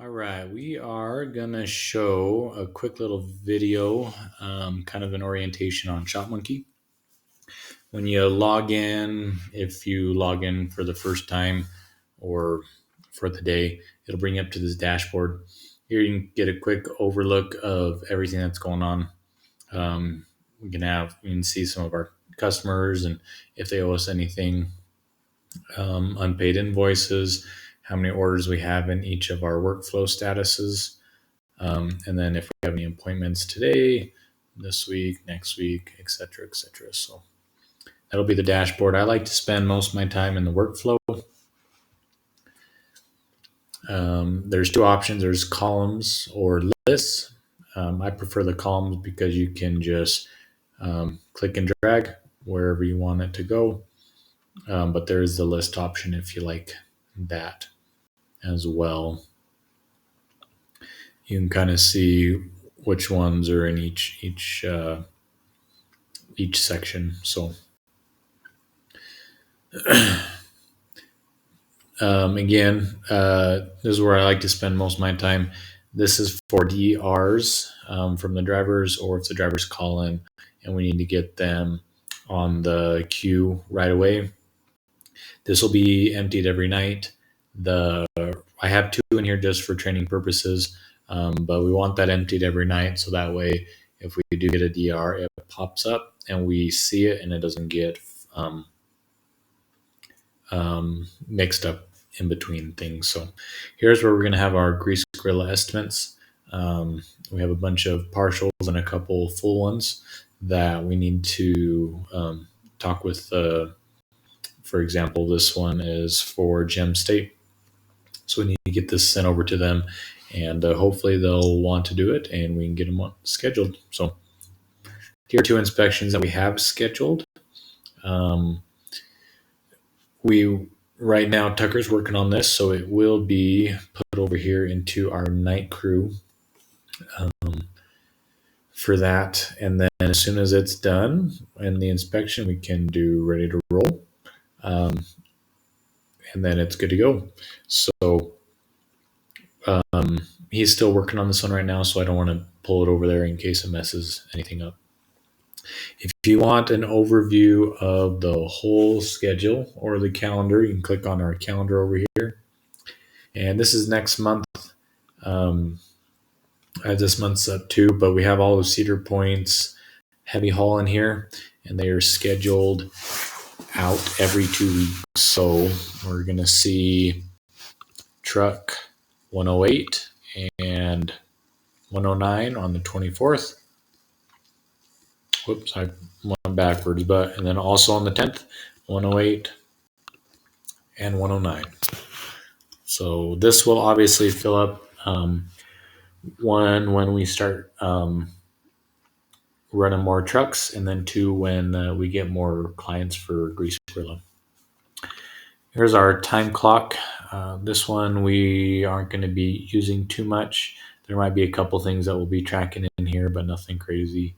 All right, we are gonna show a quick little video, kind of an orientation on ShopMonkey. When you log in, if you log in for the first time or for the day, it'll bring you up to this dashboard. Here you can get a quick overlook of everything that's going on. You can see some of our customers and if they owe us anything, unpaid invoices, how many orders we have in each of our workflow statuses. And then if we have any appointments today, this week, next week, etc., etc. So that'll be the dashboard. I like to spend most of my time in the workflow. There's two options. There's columns or lists. I prefer the columns because you can just click and drag wherever you want it to go. But there is the list option if you like that as well. You can kind of see which ones are in each section. So again, this is where I like to spend most of my time. This is for DRs from the drivers, or if the drivers call in and we need to get them on the queue right away. This will be emptied every night. I have two in here just for training purposes, but we want that emptied every night so that way if we do get a DR, it pops up and we see it and it doesn't get mixed up in between things. So here's where we're going to have our grease gorilla estimates. We have a bunch of partials and a couple full ones that we need to talk with. For example, this one is for Gem State. So we need to get this sent over to them and hopefully they'll want to do it and we can get them scheduled. So here are two inspections that we have scheduled. Right now Tucker's working on this, so it will be put over here into our night crew for that. And then as soon as it's done and the inspection, we can do ready to roll. And then it's good to go. So he's still working on this one right now, so I don't want to pull it over there in case it messes anything up. If you want an overview of the whole schedule or the calendar, you can click on our calendar over here. And this is next month. This month's up too, but we have all the Cedar Point's heavy haul in here, and they are scheduled out every 2 weeks. So we're going to see truck 108 and 109 on the 24th. Whoops, I went backwards, and then also on the 10th, 108 and 109. So this will obviously fill up one, when we start running more trucks, and then two, when we get more clients for Grease Gorilla. Here's our time clock. This one we aren't going to be using too much. There might be a couple things that we'll be tracking in here, but nothing crazy.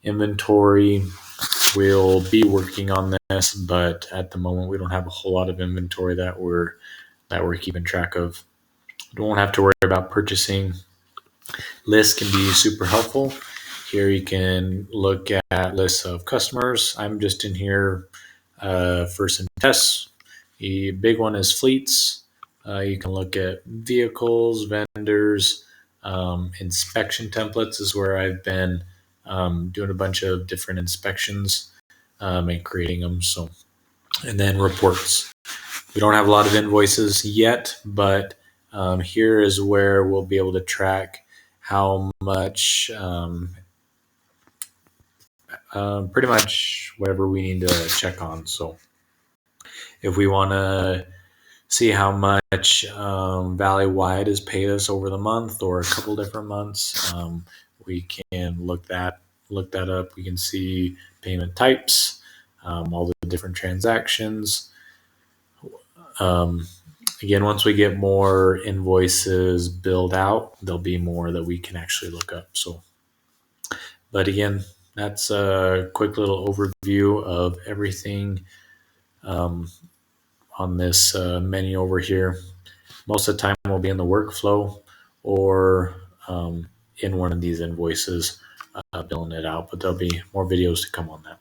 Inventory, we'll be working on this, but at the moment we don't have a whole lot of inventory that we're keeping track of. We won't have to worry about purchasing. Lists can be super helpful. Here you can look at lists of customers. I'm just in here for some tests. The big one is fleets. You can look at vehicles, vendors, inspection templates is where I've been doing a bunch of different inspections and creating them. So, and then reports. We don't have a lot of invoices yet, but here is where we'll be able to track how much, pretty much whatever we need to check on. So if we want to see how much Valley-wide has paid us over the month or a couple different months, we can look that up. We can see payment types, all the different transactions. Again, once we get more invoices billed out, there'll be more that we can actually look up. So, but again, that's a quick little overview of everything on this menu over here. Most of the time we'll be in the workflow. or in one of these invoices, billing it out. But there'll be more videos to come on that.